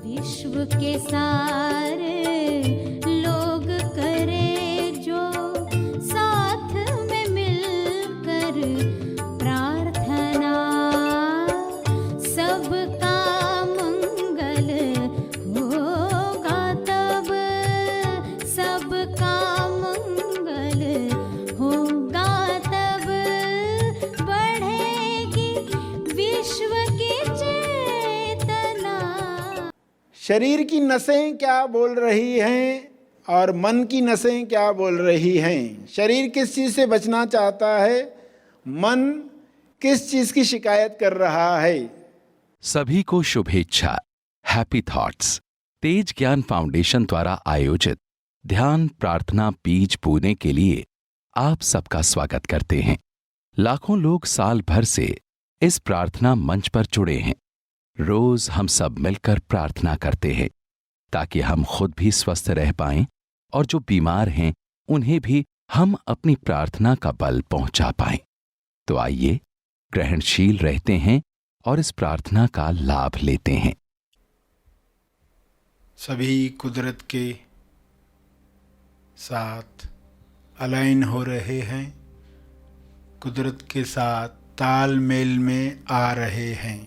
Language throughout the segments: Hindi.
विश्व के सारे लोग करे जो साथ में मिलकर प्रार्थना, सबका मंगल होगा तब, सबका मंगल होगा तब, बढ़ेगी विश्व की चेतना। शरीर की नसें क्या बोल रही हैं और मन की नसें क्या बोल रही हैं? शरीर किस चीज़ से बचना चाहता है, मन किस चीज़ की शिकायत कर रहा है? सभी को शुभेच्छा। हैप्पी थॉट्स तेज ज्ञान फाउंडेशन द्वारा आयोजित ध्यान प्रार्थना बीज बोने के लिए आप सबका स्वागत करते हैं। लाखों लोग साल भर से इस प्रार्थना मंच पर जुड़े हैं। रोज हम सब मिलकर प्रार्थना करते हैं ताकि हम खुद भी स्वस्थ रह पाएं और जो बीमार हैं उन्हें भी हम अपनी प्रार्थना का बल पहुंचा पाएं। तो आइए ग्रहणशील रहते हैं और इस प्रार्थना का लाभ लेते हैं। सभी कुदरत के साथ अलाइन हो रहे हैं, कुदरत के साथ तालमेल में आ रहे हैं।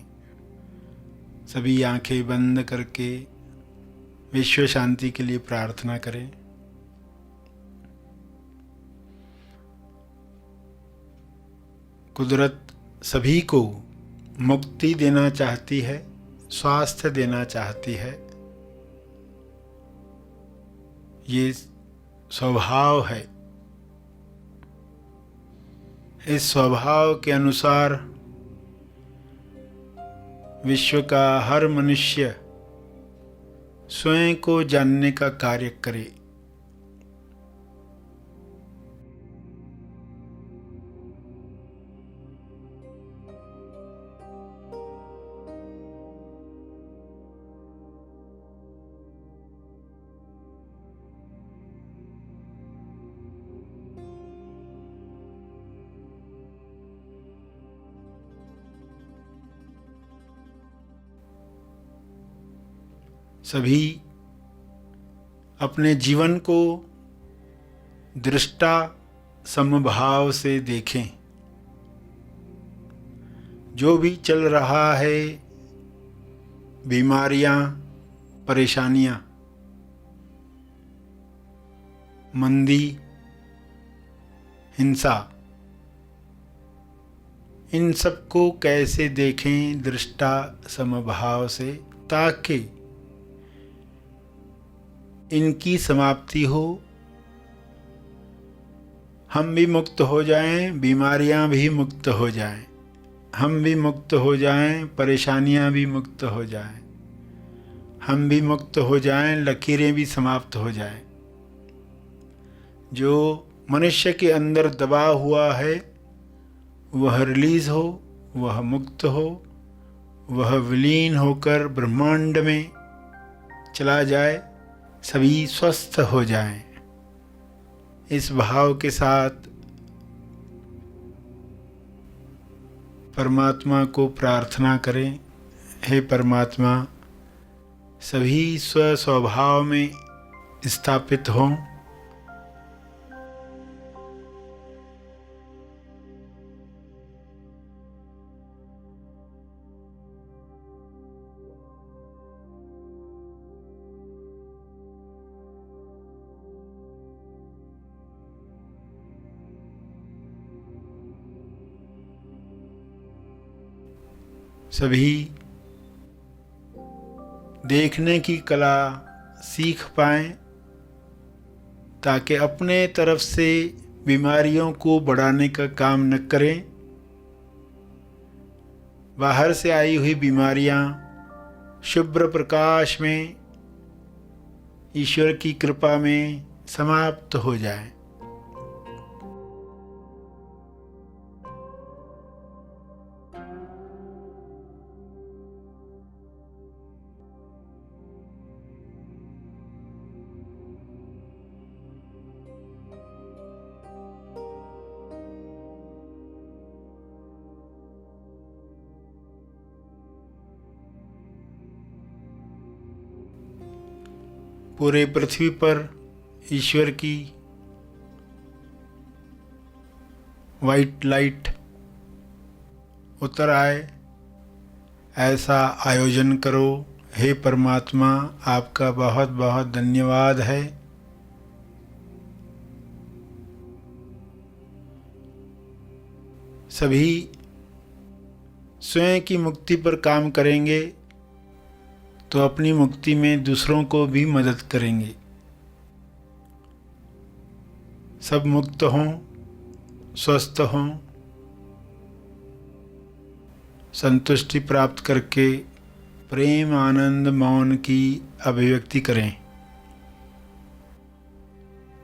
सभी आंखें बंद करके विश्व शांति के लिए प्रार्थना करें। कुदरत सभी को मुक्ति देना चाहती है, स्वास्थ्य देना चाहती है। ये स्वभाव है। इस स्वभाव के अनुसार विश्व का हर मनुष्य स्वयं को जानने का कार्य करे। सभी अपने जीवन को दृष्टा समभाव से देखें। जो भी चल रहा है, बीमारियां, परेशानियां, मंदी, हिंसा, इन सबको कैसे देखें दृष्टा समभाव से, ताकि इनकी समाप्ति हो, हम भी मुक्त हो जाएं, बीमारियां भी मुक्त हो जाएं, हम भी मुक्त हो जाएं, परेशानियां भी मुक्त हो जाएं, हम भी मुक्त हो जाएं, लकीरें भी समाप्त हो जाएं। जो मनुष्य के अंदर दबा हुआ है वह रिलीज हो, वह मुक्त हो, वह विलीन होकर ब्रह्मांड में चला जाए, सभी स्वस्थ हो जाएं। इस भाव के साथ परमात्मा को प्रार्थना करें। हे परमात्मा, सभी स्वभाव में स्थापित हों। सभी देखने की कला सीख पाएं, ताकि अपने तरफ से बीमारियों को बढ़ाने का काम न करें। बाहर से आई हुई बीमारियां शुभ्र प्रकाश में ईश्वर की कृपा में समाप्त हो जाएं। पूरे पृथ्वी पर ईश्वर की वाइट लाइट उतर आए, ऐसा आयोजन करो। हे परमात्मा, आपका बहुत बहुत धन्यवाद है। सभी स्वयं की मुक्ति पर काम करेंगे तो अपनी मुक्ति में दूसरों को भी मदद करेंगे। सब मुक्त हों, स्वस्थ हों, संतुष्टि प्राप्त करके प्रेम, आनंद, मौन की अभिव्यक्ति करें।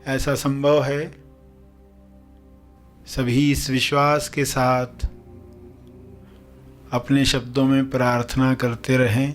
ऐसा संभव है। सभी इस विश्वास के साथ अपने शब्दों में प्रार्थना करते रहें।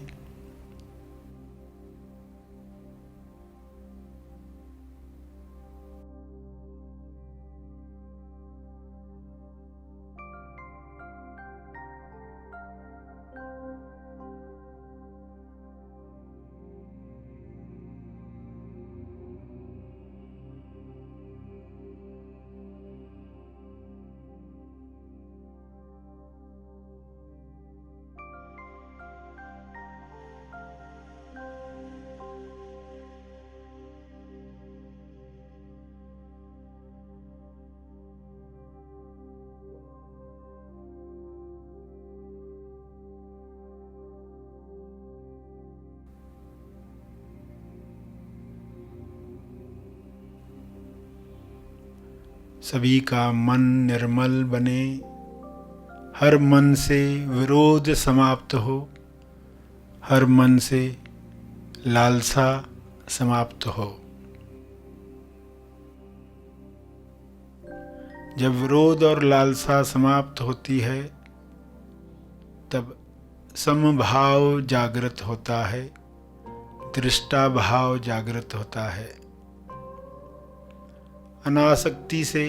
सभी का मन निर्मल बने, हर मन से विरोध समाप्त हो, हर मन से लालसा समाप्त हो। जब विरोध और लालसा समाप्त होती है तब समभाव जागृत होता है, दृष्टा भाव जागृत होता है। अनासक्ति से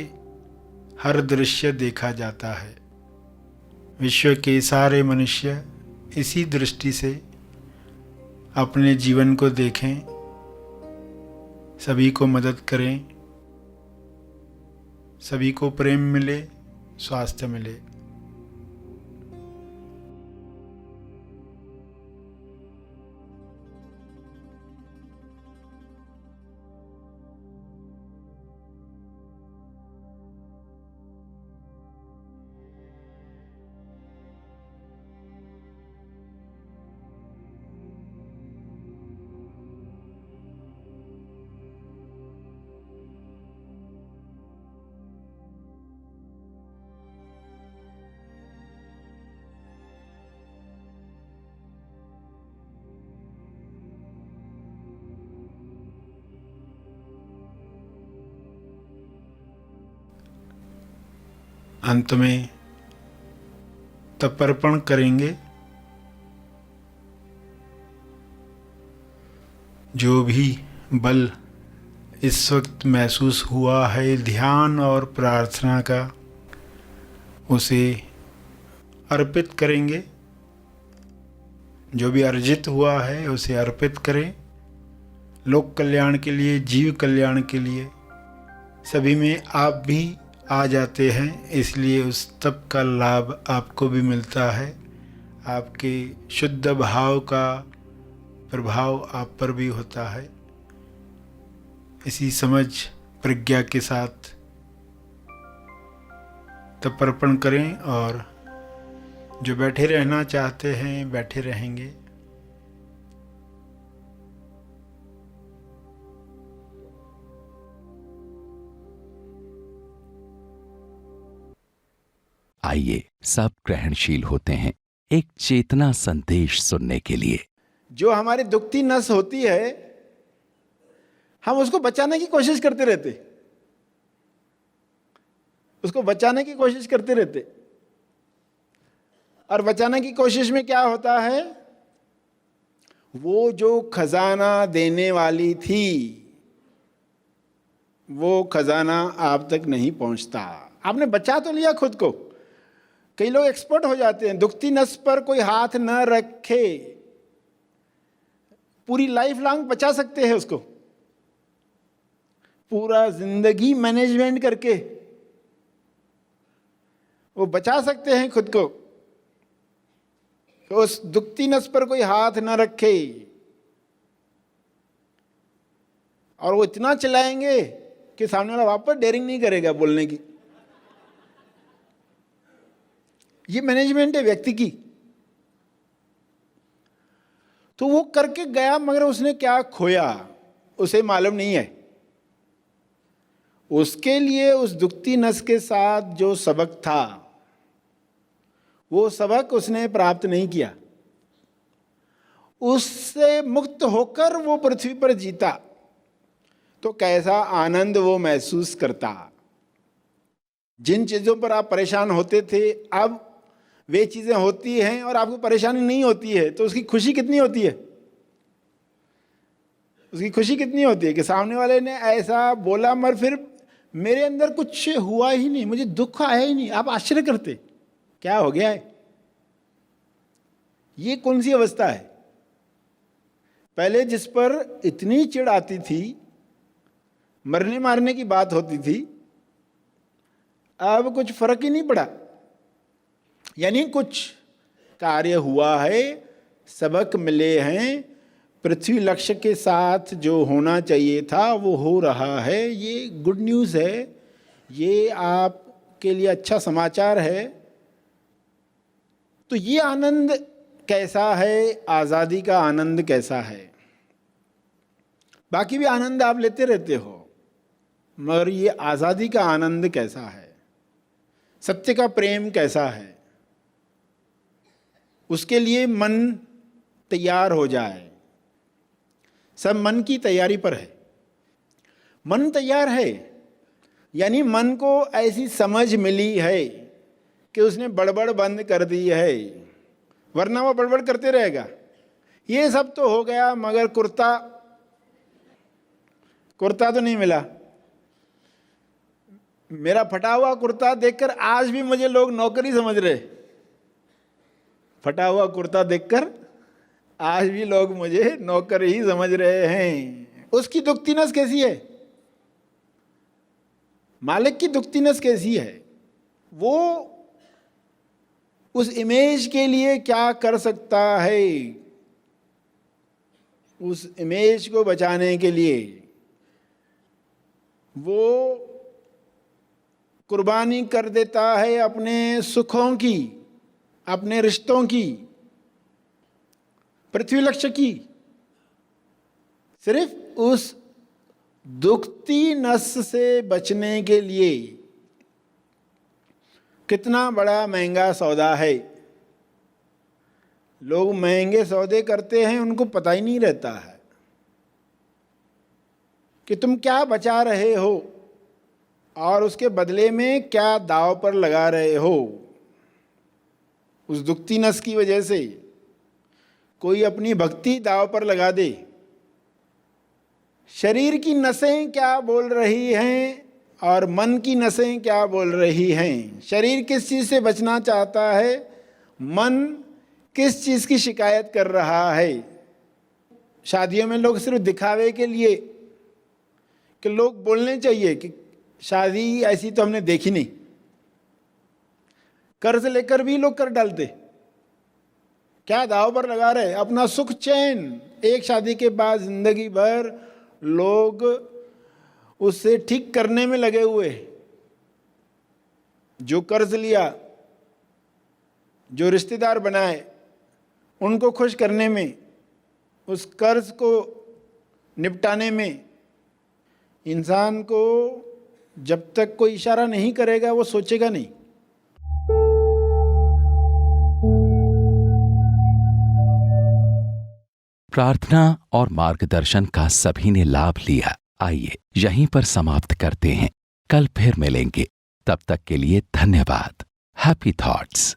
हर दृश्य देखा जाता है। विश्व के सारे मनुष्य इसी दृष्टि से अपने जीवन को देखें, सभी को मदद करें, सभी को प्रेम मिले, स्वास्थ्य मिले। अंत में तर्पण करेंगे। जो भी बल इस वक्त महसूस हुआ है ध्यान और प्रार्थना का, उसे अर्पित करेंगे। जो भी अर्जित हुआ है उसे अर्पित करें, लोक कल्याण के लिए, जीव कल्याण के लिए। सभी में आप भी आ जाते हैं, इसलिए उस तप का लाभ आपको भी मिलता है। आपके शुद्ध भाव का प्रभाव आप पर भी होता है। इसी समझ प्रज्ञा के साथ तर्पण करें और जो बैठे रहना चाहते हैं बैठे रहेंगे। आइए सब ग्रहणशील होते हैं एक चेतना संदेश सुनने के लिए। जो हमारी दुखती नस होती है, हम उसको बचाने की कोशिश करते रहते, उसको बचाने की कोशिश करते रहते। और बचाने की कोशिश में क्या होता है, वो जो खजाना देने वाली थी वो खजाना आप तक नहीं पहुंचता। आपने बचा तो लिया खुद को। कई लोग एक्सपर्ट हो जाते हैं, दुखती नस पर कोई हाथ न रखे, पूरी लाइफ लॉन्ग बचा सकते हैं उसको, पूरा जिंदगी मैनेजमेंट करके वो बचा सकते हैं खुद को, तो उस दुखती नस पर कोई हाथ न रखे, और वो इतना चलाएंगे कि सामने वाला वापस डेयरिंग नहीं करेगा बोलने की। ये मैनेजमेंट है व्यक्ति की। तो वो करके गया, मगर उसने क्या खोया उसे मालूम नहीं है। उसके लिए उस दुखती नस के साथ जो सबक था, वो सबक उसने प्राप्त नहीं किया। उससे मुक्त होकर वो पृथ्वी पर जीता, तो कैसा आनंद वो महसूस करता। जिन चीजों पर आप परेशान होते थे, अब वे चीजें होती हैं और आपको परेशानी नहीं होती है, तो उसकी खुशी कितनी होती है। उसकी खुशी कितनी होती है कि सामने वाले ने ऐसा बोला मगर फिर मेरे अंदर कुछ हुआ ही नहीं, मुझे दुख आया ही नहीं। आप आश्चर्य करते क्या हो गया है। ये कौन सी अवस्था है। पहले जिस पर इतनी चिढ़ आती थी, मरने मारने की बात होती थी, अब कुछ फर्क ही नहीं पड़ा। यानी कुछ कार्य हुआ है, सबक मिले हैं, पृथ्वी लक्ष्य के साथ जो होना चाहिए था वो हो रहा है। ये गुड न्यूज़ है, ये आपके लिए अच्छा समाचार है। तो ये आनंद कैसा है, आज़ादी का आनंद कैसा है। बाकी भी आनंद आप लेते रहते हो, मगर ये आज़ादी का आनंद कैसा है, सत्य का प्रेम कैसा है, उसके लिए मन तैयार हो जाए। सब मन की तैयारी पर है। मन तैयार है, यानी मन को ऐसी समझ मिली है कि उसने बड़बड़ बंद कर दी है, वरना वो बड़बड़ करते रहेगा। ये सब तो हो गया, मगर कुर्ता तो नहीं मिला। मेरा फटा हुआ कुर्ता देखकर आज भी मुझे लोग नौकरी समझ रहे। फटा हुआ कुर्ता देखकर आज भी लोग मुझे नौकर ही समझ रहे हैं। उसकी दुखती नस कैसी है, मालिक की दुखती नस कैसी है। वो उस इमेज के लिए क्या कर सकता है, उस इमेज को बचाने के लिए वो कुर्बानी कर देता है अपने सुखों की, अपने रिश्तों की, पृथ्वी लक्ष्य की, सिर्फ उस दुखती नस से बचने के लिए। कितना बड़ा महंगा सौदा है। लोग महंगे सौदे करते हैं, उनको पता ही नहीं रहता है कि तुम क्या बचा रहे हो और उसके बदले में क्या दांव पर लगा रहे हो। उस दुखती नस की वजह से कोई अपनी भक्ति दांव पर लगा दे। शरीर की नसें क्या बोल रही हैं और मन की नसें क्या बोल रही हैं। शरीर किस चीज़ से बचना चाहता है, मन किस चीज़ की शिकायत कर रहा है। शादियों में लोग सिर्फ दिखावे के लिए कि लोग बोलने चाहिए कि शादी ऐसी तो हमने देखी नहीं, कर्ज लेकर भी लोग कर डालते। क्या दाव पर लगा रहे अपना सुख चैन। एक शादी के बाद जिंदगी भर लोग उससे ठीक करने में लगे हुए। जो कर्ज लिया, जो रिश्तेदार बनाए, उनको खुश करने में, उस कर्ज को निपटाने में। इंसान को जब तक कोई इशारा नहीं करेगा वो सोचेगा नहीं। प्रार्थना और मार्गदर्शन का सभी ने लाभ लिया। आइए यहीं पर समाप्त करते हैं, कल फिर मिलेंगे। तब तक के लिए धन्यवाद। Happy thoughts.